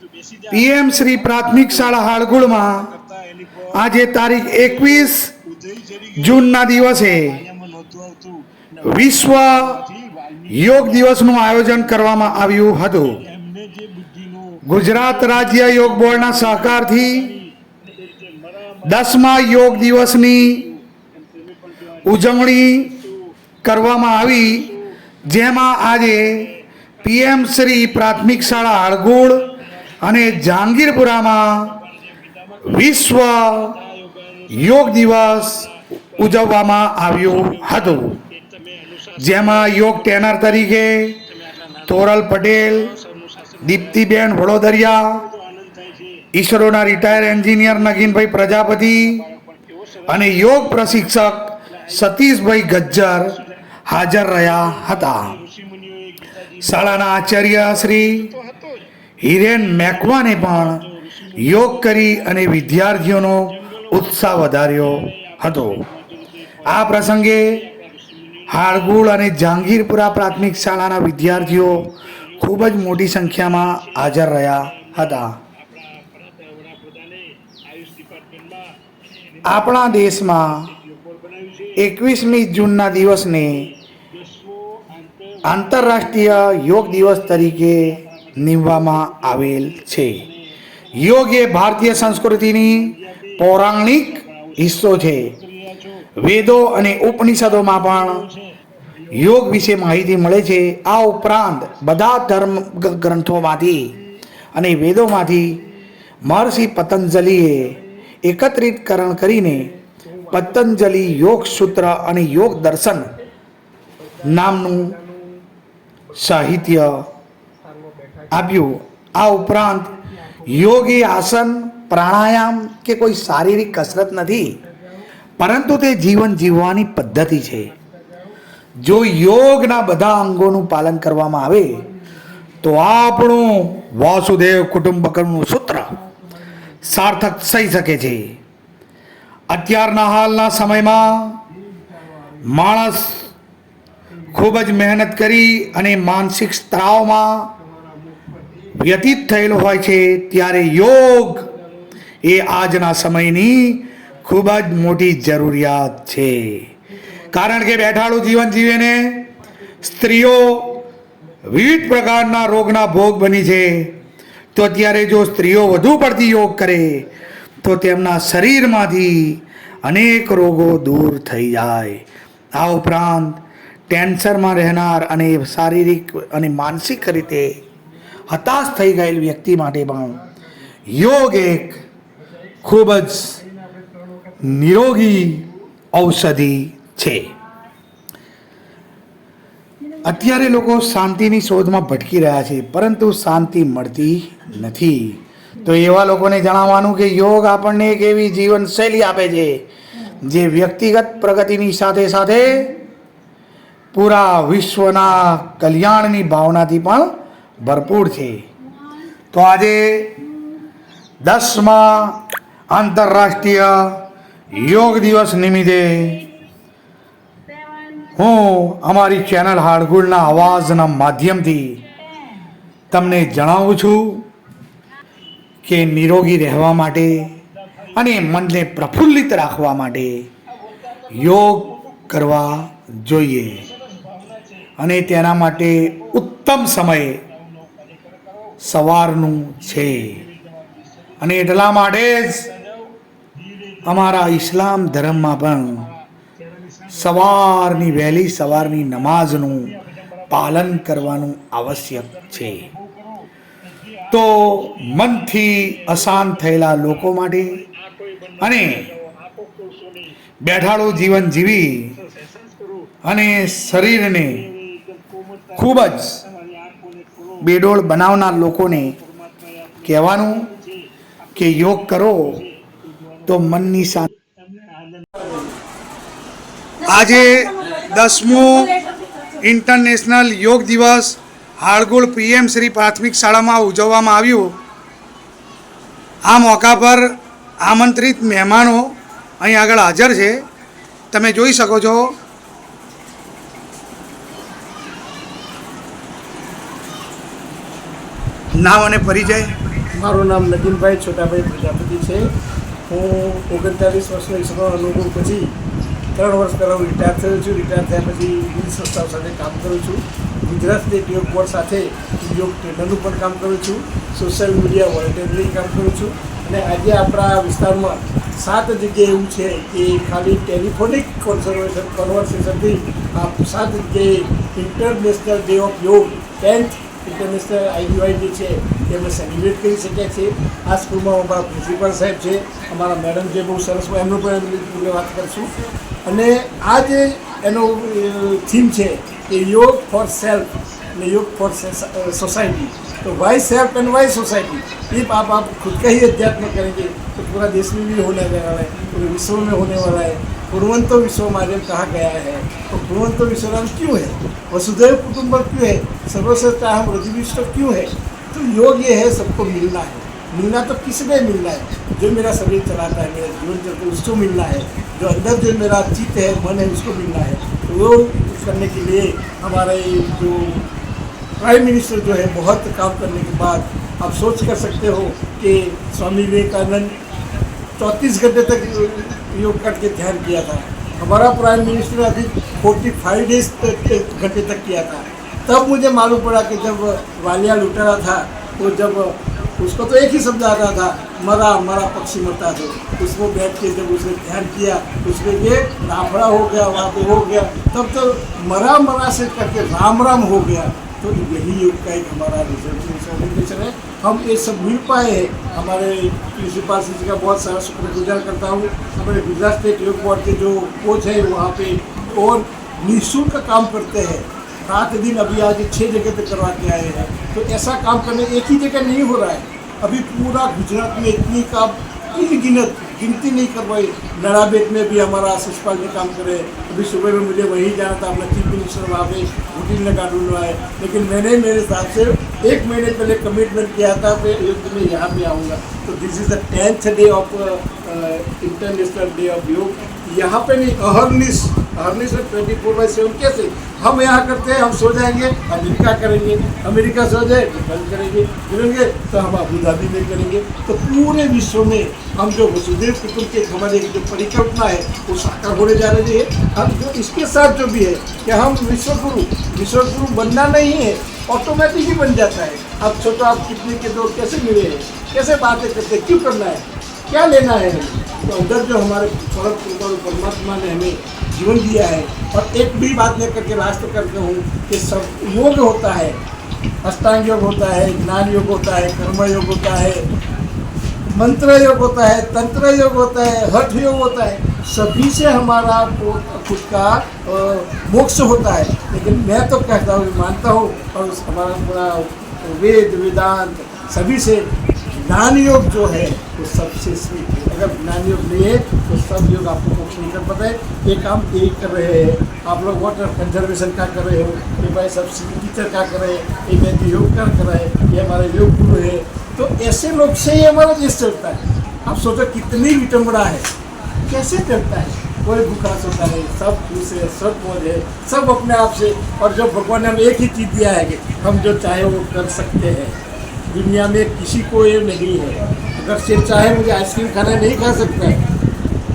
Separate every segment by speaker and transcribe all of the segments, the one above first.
Speaker 1: PM Shri પ્રાથમિક શાળા હાળગુળમાં આજે તારીખ 21 જૂનના દિવસે વિશ્વ યોગ દિવસનું આયોજન કરવામાં આવ્યું હતું. ગુજરાત રાજ્ય યોગ બોર્ડના સહકારથી 10મા યોગ દિવસની ઉજવણી કરવામાં આવી, જેમાં આજે પીએમ શ્રી પ્રાથમિક શાળા હાળગુળ અને જહાંગીરપુરામાં વિશ્વ યોગ દિવસ ઉજવવામાં આવ્યું હતું, જેમાં યોગ ટ્રેનર તરીકે તોરલ પટેલ, દીપ્તિબેન વડોદરિયા, ઈસરોના રિટાયર એન્જિનિયર નગીનભાઈ પ્રજાપતિ અને યોગ પ્રશિક્ષક સતીશભાઈ ગજ્જર હાજર રહ્યા હતા. શાળાના આચાર્ય શ્રી હિરેન મેકવાને પણ યોગ કરી અને વિદ્યાર્થીઓનો ઉત્સાહ વધાર્યો હતો. આ પ્રસંગે હાળગુળ અને જહાંગીરપુરા પ્રાથમિક શાળાના વિદ્યાર્થીઓ ખૂબ જ મોટી સંખ્યામાં હાજર રહ્યા હતા. આપણા દેશમાં 21મી જૂનના દિવસને આંતરરાષ્ટ્રીય યોગ દિવસ તરીકે નીમવામાં આવેલ છે. યોગ એ ભારતીય સંસ્કૃતિની પૌરાણિક હિસ્સો છે. વેદો અને ઉપનિષદોમાં પણ યોગ વિશે માહિતી મળે છે. આ ઉપરાંત બધા ધર્મ ગ્રંથોમાંથી અને વેદોમાંથી મહર્ષિ પતંજલિએ એકત્રિતકરણ કરીને પતંજલિ યોગ સૂત્ર અને યોગ દર્શન નામનું સાહિત્ય આપ્યું. આ ઉપરાંત યોગ એ આસન, પ્રાણાયામ કે કોઈ શારીરિક કસરત નથી, પરંતુ તે જીવન જીવવાની પદ્ધતિ છે. જો યોગના બધા અંગોનું પાલન કરવામાં આવે તો આપણું વાસુદેવ કુટુંબકમનું સૂત્ર સાર્થક થઈ શકે છે. અત્યારના હાલના સમયમાં માણસ ખૂબ જ મહેનત કરી અને માનસિક સ્ત્રાવમાં વ્યતીત થયેલો હોય છે, ત્યારે યોગ એ આજના સમયની ખૂબ જ મોટી જરૂરિયાત છે. કારણ કે બેઠાડું જીવન જીવીને સ્ત્રીઓ વિવિધ પ્રકારના રોગના ભોગ બની છે. તો અત્યારે જો સ્ત્રીઓ વધુ પડતી યોગ કરે તો તેમના શરીરમાંથી અનેક રોગો દૂર થઈ જાય. આ ઉપરાંત ટેન્શનમાં રહેનાર અને શારીરિક અને માનસિક રીતે હતાશ થઈ ગયેલ વ્યક્તિ માટે પણ યોગ એક ખૂબ જ નિરોગી ઔષધિ છે. અત્યારે લોકો શાંતિની શોધમાં ભટકી રહ્યા છે, પરંતુ શાંતિ મળતી નથી. તો એવા લોકોને જણાવવાનું કે યોગ આપણને એક એવી જીવનશૈલી આપે છે જે વ્યક્તિગત પ્રગતિની સાથે સાથે પૂરા વિશ્વના કલ્યાણની ભાવનાથી પણ ભરપૂર છે. તો આજે 10મા આંતરરાષ્ટ્રીય યોગ દિવસ નિમિત્તે હું અમારી ચેનલ હાળગુળના અવાજના માધ્યમથી તમને જણાવું છું કે નિરોગી રહેવા માટે અને મનને પ્રફુલ્લિત રાખવા માટે યોગ કરવા જોઈએ, અને તેના માટે ઉત્તમ સમય સવારનું છે. અને એટલા માટે જ અમારા ઇસ્લામ ધર્મમાં પણ વહેલી સવારની નમાઝનું પાલન કરવાનું આવશ્યક છે. તો મનથી અશાંત થયેલા લોકો માટે અને બેઠાડું જીવન જીવી અને શરીરને ખૂબ જ બેડોળ બનાવનાર લોકોને કહેવાનું કે યોગ કરો તો મનની શાંતિ. આજે 10મો ઇન્ટરનેશનલ યોગ દિવસ હાળગુળ પીએમ શ્રી પ્રાથમિક શાળામાં ઉજવવામાં આવ્યું. આ મોકા પર આમંત્રિત મહેમાનો અહીં આગળ હાજર છે, તમે જોઈ શકો છો. નામ અને પરિચય.
Speaker 2: મારું નામ નગીનભાઈ છોટાભાઈ પ્રજાપતિ છે. હું 39 વર્ષનો ઈસરો અનુભવ પછી 3 વર્ષ પહેલાં હું રિટાયર થયો છું. રિટાયર થયા પછી વિવિધ સંસ્થાઓ સાથે કામ કરું છું. ગુજરાત સ્ટેટ યોગ બોર્ડ સાથે યોગ ટ્રેનરનું પણ કામ કરું છું. સોશિયલ મીડિયા વોલેન્ટિયરલી કામ કરું છું. અને આજે આપણા વિસ્તારમાં 7 જગ્યાએ એવું છે કે ખાલી ટેલિફોનિક કોન્વર્સેશનથી આ 7 જગ્યાએ ઇન્ટરનેશનલ ડે ઓફ યોગ 10th ઇન્ટરનેશનલ આઈયુઆઈ જે છે એ અમે સેલિબ્રેટ કરી શક્યા છીએ. આ સ્કૂલમાં અમારા પ્રિન્સિપાલ સાહેબ છે, અમારા મેડમ જે બહુ સરસ, એમનું પણ વાત કરીશું. અને આ જે એનો થીમ છે કે योग फॉर सेल्फ ने योग फॉर सोसाइटी. तो why self and why society. If आप खुद का ही अध्यात्म करेंगे तो पूरा देश में भी होने वाला है, पूरे विश्व में होने वाला है. कुर्वन्तो विश्व माध्यम कहा गया है. तो कुर्वन्तो विश्व नाम क्यों है? वसुधैव कुटुंबकम क्यों है? सर्वश्रेष्ठ हम रजविष्ट क्यों है? तो योग ये है सबको मिलना है. मिलना तो किसमें मिलना है? जो मेरा शरीर चलाता है, मेरा जीवन चलता है, उसको मिलना है. जो अंदर जो मेरा चित्त है, मन है, उसको मिलना है. तो वो करने के लिए हमारे जो प्राइम मिनिस्टर जो है बहुत काम करने के बाद आप सोच कर सकते हो कि स्वामी विवेकानंद 34 घंटे तक योग करके ध्यान किया था. हमारा प्राइम मिनिस्टर अभी 45 घंटे तक किया था. तब मुझे मालूम पड़ा कि जब वालिया लुटेरा था तो जब उसको तो एक ही शब्द आता था, मरा मरा पक्षी मरता था. उसको बैठ के जब उसने ध्यान किया उसमें ये रामड़ा हो गया, वहाँ पे हो गया, तब तो मरा मरा से करके राम राम हो गया. तो यही योग का एक हमारा रिजल्ट है. हम ये सब मिल पाए हैं. हमारे प्रिंसिपल जी का बहुत सारा शुक्रगुजार करता हूँ. हमारे गुजरात स्टेट योग बोर्ड के जो कोच है वहाँ पे और निःशुल्क काम करते हैं. रात दिन अभी आज 6 जगह पे करवा के आए हैं. तो ऐसा काम करने एक ही जगह नहीं हो रहा है. अभी पूरा गुजरात में इतनी काम गिनती नहीं करवाई. नड़ाबेट में भी हमारा शिषपाल ने काम करे. अभी सुबह में मुझे वहीं जाना था, अपना चीफ मिनिस्टर वहाँ पे होटल लगा ढूंढना है. लेकिन मैंने मेरे हिसाब से 1 महीने पहले कमिटमेंट किया था कि योग में यहाँ पे आऊँगा. तो this is the 10th day of international day of योग. यहाँ पे नहीं, अहरनिश 24/7 कैसे हम यहाँ करते हैं. हम सो जाएंगे अमेरिका करेंगे, अमेरिका सो जाए बंद करेंगे तो हम अबू धाबी में करेंगे. तो पूरे विश्व में हम जो वसुधैव कुटुंब के हमारे जो परिकल्पना है वो साकार होने जा रही है. हम जो इसके साथ जो भी है कि हम विश्वगुरु बनना नहीं है, ऑटोमेटिक ही बन जाता है. आप सोचो, आप कितने के दो कैसे मिले हैं, कैसे बातें करते, क्यों करना है, क्या लेना है. तो अंदर जो हमारे परमात्मा ने हमें जीवन दिया है. और एक भी बात लेकर के लास्ट करके हूँ कि सब योग होता है. अष्टांग योग होता है, ज्ञान योग होता है, कर्म योग होता है, मंत्र योग होता है, तंत्र योग होता है, हठ योग होता है. सभी से हमारा खुद का मोक्ष होता है. लेकिन मैं तो कहता हूँ, मानता हूँ, और हमारा पूरा वेद वेदांत सभी से ज्ञान योग जो है वो सबसे श्रेष्ठ है. अगर ज्ञान योग नहीं है तो सब योग आपको मोक्ष नहीं कर पाता है. ये काम यही कर रहे हैं आप लोग, वाटर कंजर्वेशन का कर रहे हो, ये भाई सब टीचर का कर रहे हैं, ये मैं योग कर रहा है, ये हमारे योग गुरु है. तो ऐसे लोग से ही हमारा देश चलता है. आप सोचो कितनी विटम्बना है, कैसे चलता है. कोई भूखा सोता है, सब खुश है, सब मौज है, सब अपने आप से. और जो भगवान ने हमें एक ही चीज़ दिया है कि हम जो चाहे वो कर सकते हैं. दुनिया में किसी को ये नहीं है. अगर सिर चाहे मुझे आइसक्रीम खाना नहीं खा सकता है.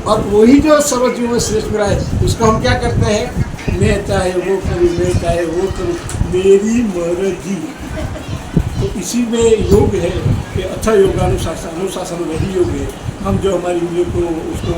Speaker 2: और वही जो सर्वजीव में श्रेष्ठ मिला है उसको हम क्या करते हैं, मैं चाहे वो करूँ, मैं चाहे वो करूँ, मेरी मर्जी. तो इसी में योग है कि अच्छा अनुशासन वही योग है. हम जो हमारी इंद्रियों को उसको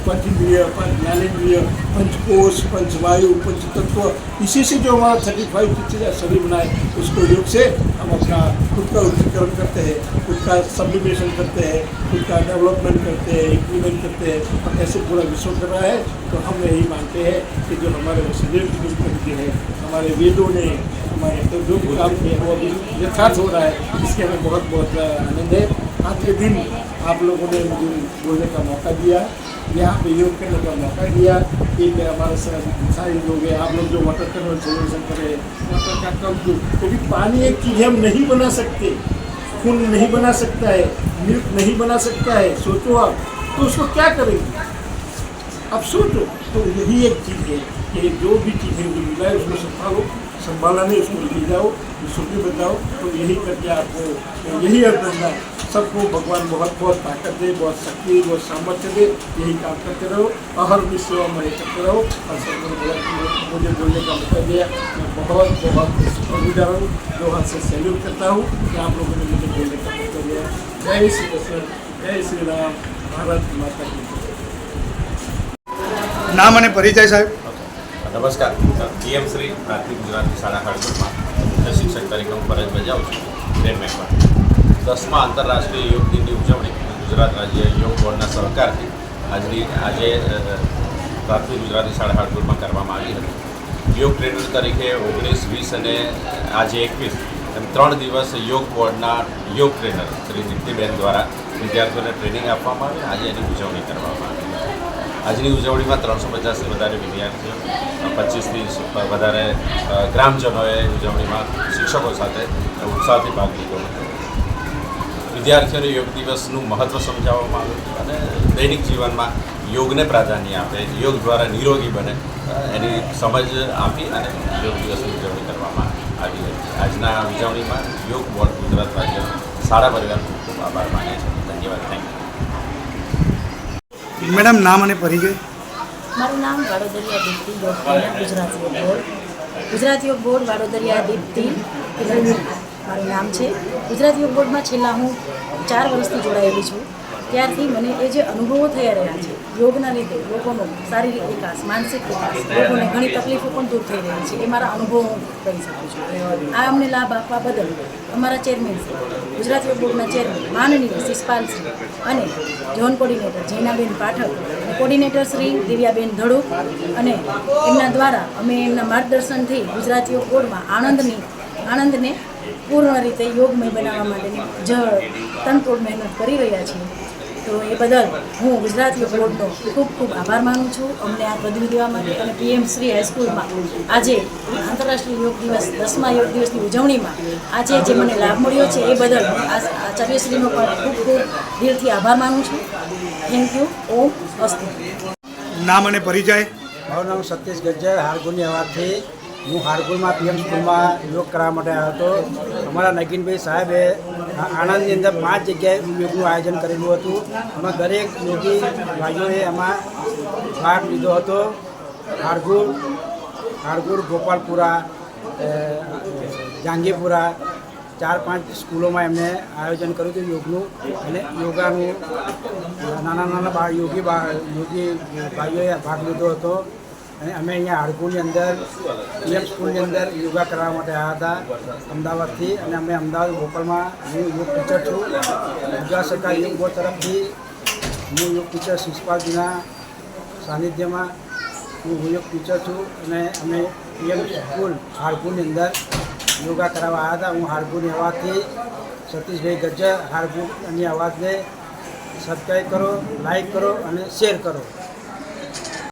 Speaker 2: पंचेंद्रिय, ज्ञानेंद्रिय, पंचकोश, पंचवायु, पंचतत्व, इसी से जो हमारा 35 चीज़ें शरीर बनाए उसको योग से हम अपना खुद का उन्नतीकरण करते हैं, खुद का सब्लिमेशन करते हैं, खुद का डेवलपमेंट करते हैं, इम्प्लीमेंट करते हैं. और ऐसे पूरा विश्व कर रहा है. तो हम यही मानते हैं कि जो हमारे वसुधैव कुटुंबकम है, हमारे वेदों ने हमारे तो जो काम किया वो अभी यथार्थ हो रहा है. इसके हमें बहुत बहुत आनंद है. आज के दिन आप लोगों ने मुझे बोलने का मौका दिया, यहाँ पे योग करने का मौका दिया. एक हमारे सारे लोग हैं, आप लोग जो वाटर कंजर्वेशन कर रहे हैं, वाटर का कम क्योंकि पानी एक चीज़ हम नहीं बना सकते. खून नहीं बना सकता है, मिल्क नहीं बना सकता है. सोचो आप, तो उसको क्या करेंगे आप सोचो. तो यही एक चीज़ है कि जो भी चीज़ें मिला है उसको संभालो, संभाला नहीं उसको ले जाओ. सुखी बताओ। तो यही करके आपको यही अभिनंदन, सबको भगवान बहुत बहुत ताकत दे, बहुत शक्ति, बहुत सामर्थ्य दे। यही काम करते रहो, हर भी सेवा में करते रहो। और सबको मुझे बोलने का मौका दिया, मैं बहुत बहुत शुक्रगुजार हूँ। दो हाथ से सैल्यूट करता हूँ कि आप लोगों ने मुझे बोलने का मौका दिया। जय श्री कृष्ण, जय श्री राम, भारत माता की जय।
Speaker 1: નામ અને પરિચય સાહેબ.
Speaker 3: નમસ્કાર, પીએમ શ્રી પ્રાથમિક ગુજરાતી શાળા ખાડકોટમાં શિક્ષક તરીકે હું ફરજ બજાવું છું. ટ્રેન મેકમાં 10મા આંતરરાષ્ટ્રીય યોગ દિનની ઉજવણી ગુજરાત રાજ્ય યોગ બોર્ડના સહકારથી આજે પ્રાથમિક ગુજરાતી શાળા ખાડકોટમાં કરવામાં આવી હતી. યોગ ટ્રેનર તરીકે 19, 20 અને આજે 21 એમ 3 દિવસ યોગ બોર્ડના યોગ ટ્રેનર શ્રી દીપ્તિબેન દ્વારા વિદ્યાર્થીઓને ટ્રેનિંગ આપવામાં આવી. આજે એની ઉજવણી કરવામાં આવી. આજની ઉજવણીમાં 350થી વધારે વિદ્યાર્થીઓ, 25થી વધારે ગ્રામજનોએ ઉજવણીમાં શિક્ષકો સાથે ઉત્સાહથી ભાગ લીધો હતો. વિદ્યાર્થીઓને યોગ દિવસનું મહત્ત્વ સમજાવવામાં આવ્યું અને દૈનિક જીવનમાં યોગને પ્રાધાન્ય આપે, યોગ દ્વારા નિરોગી બને એની સમજ આપી અને યોગ દિવસની ઉજવણી કરવામાં આવી હતી. આજના ઉજવણીમાં યોગ બોર્ડ ગુજરાત રાજ્ય શાળા પરિવારનો ખૂબ આભાર માનીએ છીએ. ધન્યવાદ. Thank you.
Speaker 1: મેડમ નામ અને પરિચય.
Speaker 4: મારું નામ વાડોદરિયા દીપ્તિ ગોપાલ, ગુજરાત યોગ બોર્ડ. ગુજરાત યોગ બોર્ડ વાડોદરિયા દીપ્તિ મારું નામ છે. ગુજરાત યોગ બોર્ડમાં છેલ્લા હું 4 વર્ષથી જોડાયેલી છું. ત્યારથી મને એ જે અનુભવો થઈ રહ્યા છે યોગના લીધે લોકોનો શારીરિક વિકાસ, માનસિક વિકાસ, લોકોને ઘણી તકલીફો પણ દૂર થઈ રહી છે, એ મારા અનુભવો હું કહી શકું છું. આ અમને લાભ આપવા બદલ અમારા ચેરમેન શ્રી, ગુજરાત યોગ બોર્ડના ચેરમેન માનનીય શિષપાલશ્રી અને ઝોન કોર્ડિનેટર જૈનાબેન પાઠક અને કોર્ડિનેટર શ્રી દિવ્યાબેન ધડુક અને એમના દ્વારા અમે એમના માર્ગદર્શનથી ગુજરાત યોગ બોર્ડમાં આનંદને પૂર્ણ રીતે યોગમય બનાવવા માટેની તનતોડ મહેનત કરી રહ્યા છીએ. તો એ બદલ હું ગુજરાત યોગ બોર્ડનો ખૂબ ખૂબ આભાર માનું છું. અમને આ પદવી દેવા માટે અને પીએમ શ્રી હાઈસ્કૂલમાં આજે આંતરરાષ્ટ્રીય યોગ દિવસ 10મા યોગ દિવસની ઉજવણીમાં આજે જે મને લાભ મળ્યો છે એ બદલ આચાર્યશ્રીનો પણ ખૂબ ખૂબ દિલથી આભાર માનું છું. Thank you. ઓમ અસ્તુ.
Speaker 1: નામ અને પરિચય.
Speaker 5: મારું નામ સતીશ ગજ્જર, હારગુની અવાજથી. હું હારગુરમાં પીએમ સ્કૂલમાં યોગ કરવા માટે આવ્યો હતો. અમારા નગીનભાઈ સાહેબે આણંદની અંદર 5 જગ્યાએ યોગનું આયોજન કરેલું હતું. એમાં દરેક યોગી ભાઈઓએ એમાં ભાગ લીધો હતો. હારગુર, ગોપાલપુરા, જાંગીપુરા 4-5 સ્કૂલોમાં એમને આયોજન કર્યું હતું યોગનું. અને યોગાનું નાના યોગી ભાઈઓએ ભાગ લીધો હતો. અને અમે અહીંયા હાડકુની અંદર પીએમ સ્કૂલની અંદર યોગા કરવા માટે આવ્યા હતા અમદાવાદથી. અને અમે અમદાવાદ ભોપાલમાં હું યોગ ટીચર છું. ગુજરાત સરકાર યોગ બોર્ડ તરફથી હું યોગ ટીચર શિષપાલજીના સાનિધ્યમાં હું યોગ ટીચર છું. અને અમે પીએમ સ્કૂલ હાડકુની અંદર યોગા કરાવવા આવ્યા હતા. હું હાડકુની અવાજથી સતીશભાઈ ગજ્જર. હાડકુની અવાજને સબસ્ક્રાઈબ કરો, લાઈક કરો અને શેર કરો.